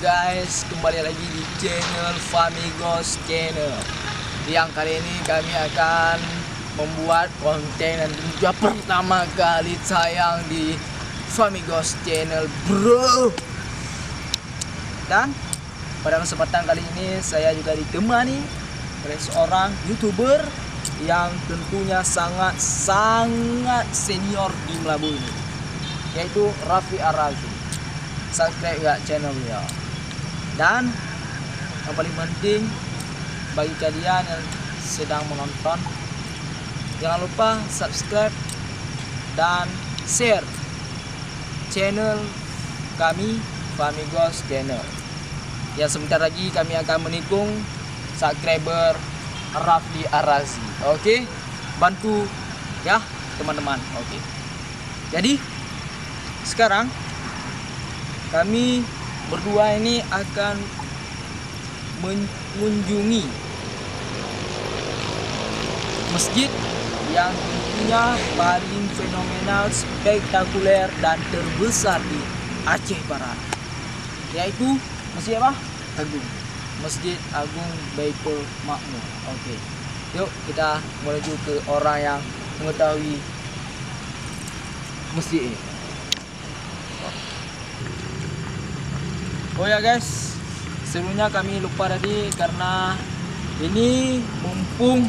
guys, kembali lagi di channel Famigos Channel. Yang kali ini kami akan membuat konten dan juga pertama kali tayang di Famigos Channel, bro. Dan pada kesempatan kali ini saya juga ditemani oleh seorang YouTuber yang tentunya sangat senior di Melabu ini, yaitu Raffi Arazi. Subscribe gak channel beliau. Dan yang paling penting bagi kalian yang sedang menonton, jangan lupa subscribe dan share channel kami Famigos Channel. Ya, sebentar lagi kami akan menikung subscriber Raffi Arazi. Oke, bantu ya teman-teman. Oke. Jadi sekarang kami berdua ini akan mengunjungi masjid yang tentunya paling fenomenal, spektakuler dan terbesar di Aceh Barat, yaitu Masjid apa? Masjid Agung Baitul Makmur. Oke, yuk kita menuju ke orang yang mengetahui masjid ini. Oh ya guys, sebelumnya kami lupa tadi karena ini mumpung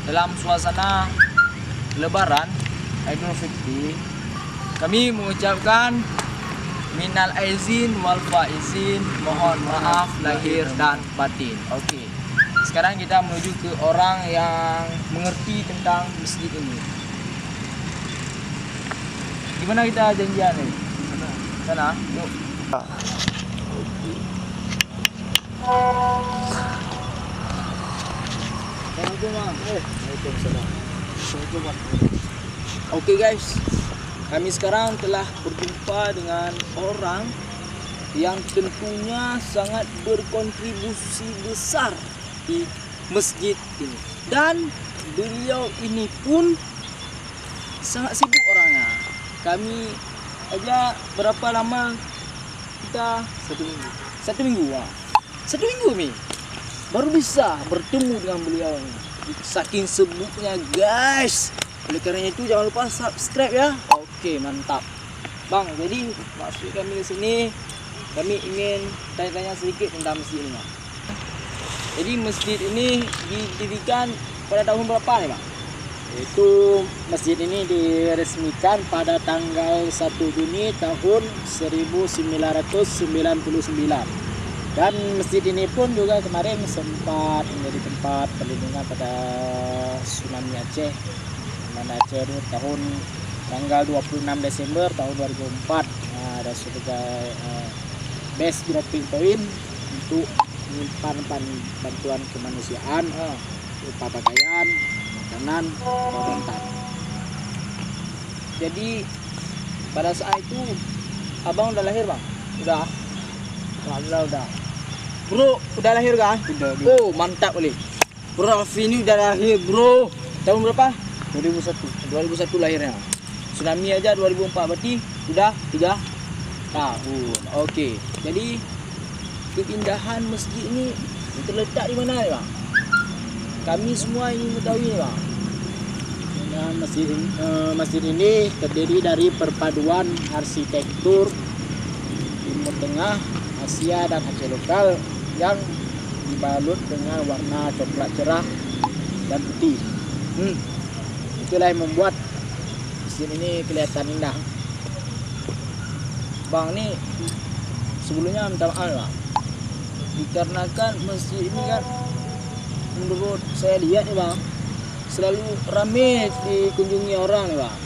dalam suasana Lebaran Idul Fitri, kami mengucapkan minal aizin wal faizin, mohon maaf lahir dan batin. Oke. Sekarang kita menuju ke orang yang mengerti tentang masjid ini. Gimana kita janjian nih? Sana, yuk. Oke guys, kami sekarang telah berjumpa dengan orang yang tentunya sangat berkontribusi besar di masjid ini. Dan beliau ini pun sangat sibuk orangnya. Kami aja berapa lama kita? 1 minggu. Wah. 1 minggu nih baru bisa bertemu dengan beliau ini. Saking sibuknya guys. Oleh karena itu jangan lupa subscribe ya. Oke, mantap bang. Jadi maksud kami ke sini, kami ingin tanya-tanya sedikit tentang masjid ini bang. Jadi masjid ini didirikan pada tahun berapa nih bang? Itu masjid ini diresmikan pada tanggal 1 Juni tahun 1999. Dan masjid ini pun juga kemarin sempat menjadi tempat perlindungan pada tsunami Aceh. Tsunami Aceh itu tahun tanggal 26 Desember tahun 2004. Ada sebagai base dropping point untuk menyimpan bantuan kemanusiaan, berupa pakaian, makanan, bantuan. Jadi pada saat itu abang udah lahir bang? Udah. Alhamdulillah udah. Bro, udah lahir kan? Udah. Oh, mantap kali. Bro, Raffi ini udah lahir, bro. Tahun berapa? 2001 lahirnya. Tsunami aja 2004, berarti udah 3 tahun. Oke. Jadi keindahan masjid ini terletak di mana ya, Bang? Kami semua ingin mengetahui, Bang. Nah, masjid ini terdiri dari perpaduan arsitektur Timur Tengah, Asia dan Aceh lokal yang dibalut dengan warna coklat cerah dan putih. Itulah yang membuat masjid ini kelihatan indah. Bang, ini sebelumnya minta maaf, Bang. Dikarenakan masjid ini kan menurut saya lihat nih Bang, selalu ramai dikunjungi orang nih Bang.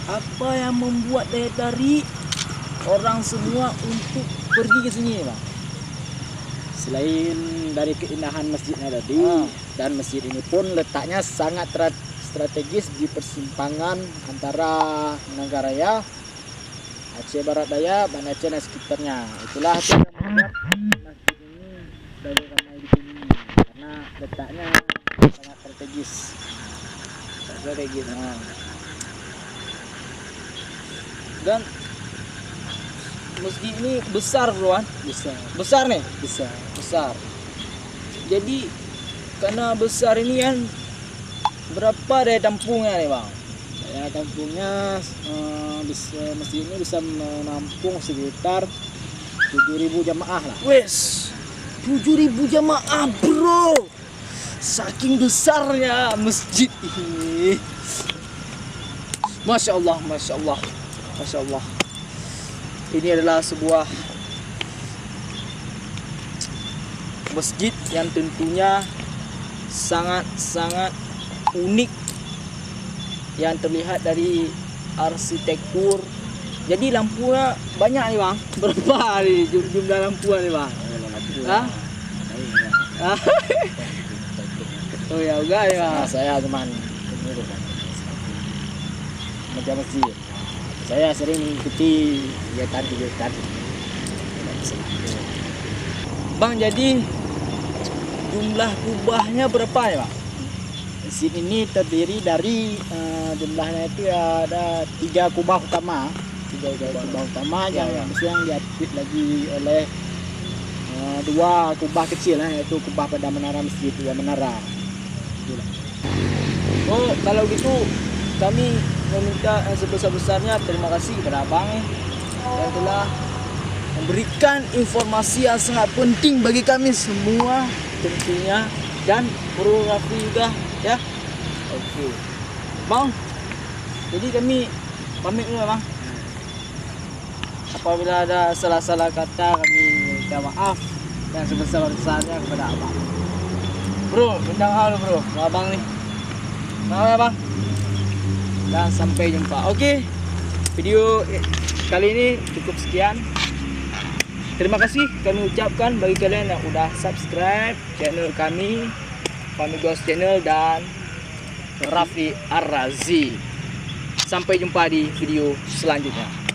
Apa yang membuat daya tarik orang semua untuk pergi ke sini Bang? Selain dari keindahan masjidnya tadi, dan masjid ini pun letaknya sangat strategis di persimpangan antara Menanggar Raya, Aceh Barat Daya, Banda Aceh dan sekitarnya. Itulah yang membuat masjid ini sebagai ramai dikunjungi karena letaknya sangat strategis. Dan masjid ini besar bro kan? Bisa. Besar nih, Bisa. besar. Jadi karena besar ini kan berapa daya tampungnya nih bang? Ya kampungnya bisa, masjid ini bisa menampung sekitar 7.000 jamaah lah. Wes, 7.000 jamaah bro. Saking besarnya masjid ini. Masya Allah, Masya Allah, Masya Allah. Ini adalah sebuah masjid yang tentunya sangat-sangat unik, yang terlihat dari arsitektur. Jadi lampunya banyak nih bang. Berapa nih jumlah lampunya nih bang? Hah? Ah. Oh ya enggak ya. Nah, saya cuman meja masjid. Saya sering mengikuti kegiatan. Bang, jadi jumlah kubahnya berapa ya bang? Masjid ini terdiri dari jumlahnya itu ya ada 3 kubah utama. 3 kubah utama Ya, yang ya. diapit lagi oleh 2 kubah kecil, yaitu kubah pada menara masjid, 2 menara. Itulah. Oh kalau gitu kami meminta yang sebesar-besarnya terima kasih kepada abang yang telah memberikan informasi yang sangat penting bagi kami semua tentunya, dan Bro Rafli juga ya. Oke bang, jadi kami pamit dulu bang. Apabila ada salah-salah kata kami minta maaf yang sebesar-besarnya kepada abang. Bro, minta maaf dulu bro, sama abang nih. Maaf ya bang. Dan sampai jumpa. Oke, video kali ini cukup sekian. Terima kasih kami ucapkan bagi kalian yang udah subscribe channel kami, Famigos Channel dan Rafli Ar-Razi. Sampai jumpa di video selanjutnya.